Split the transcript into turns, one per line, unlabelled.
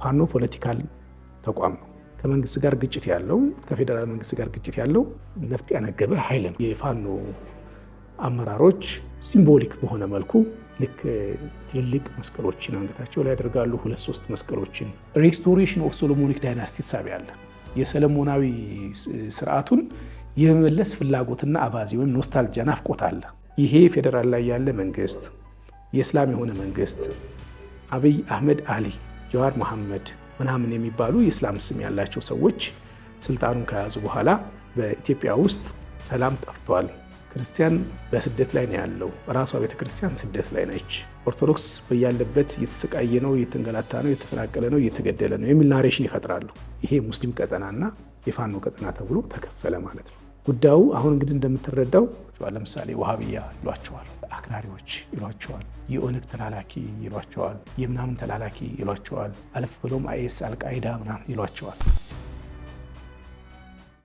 ፋኖ ፖለቲካል ተቋም ነው። ከመንግስት ጋር ግጭት ያለው ከፌዴራል መንግስት ጋር ግጭት ያለው ነፍጥ ያነገበ ኃይል ነው። የፋኖ አመራሮች ሲምቦሊክ በሆነ መልኩ ልክ ትልልቅ መስቀሎችን አንገታቸው ላይ ያደርጋሉ። 2-3 መስቀሎችን ሬስቶሬሽን ኦፍ ሶሎሞኒክ ዳይናስቲ ሳቢ አለ። የሰለሞናዊ ስርዓቱን የመመለስ ፍላጎትና አባዜ ወይም ኖስታልጂያ ናፍቆት አለ። ይሄ ፌዴራል ላይ ያለ መንግስት የእስላም የሆነ መንግስት አብይ አህመድ አሊ፣ ጀዋር መሐመድ ምናምን የሚባሉ የእስላም ስም ያላቸው ሰዎች ስልጣኑን ከያዙ በኋላ በኢትዮጵያ ውስጥ ሰላም ጠፍቷል። ክርስቲያን በስደት ላይ ነው ያለው። ራሷ ቤተክርስቲያን ስደት ላይ ነች። ኦርቶዶክስ በያለበት እየተሰቃየ ነው፣ እየተንገላታ ነው፣ እየተፈናቀለ ነው፣ እየተገደለ ነው የሚል ናሬሽን ይፈጥራሉ። ይሄ ሙስሊም ቀጠናና የፋኖ ቀጠና ተብሎ ተከፈለ ማለት ነው። ጉዳዩ አሁን እንግዲህ እንደምትረዳው ለምሳሌ ወሃቢያ ይሏቸዋል፣ አክራሪዎች ይሏቸዋል፣ የኦነግ ተላላኪ ይሏቸዋል፣ የምናምን ተላላኪ ይሏቸዋል፣ አለፍ ብሎም አይኤስ አልቃይዳ ምናምን ይሏቸዋል።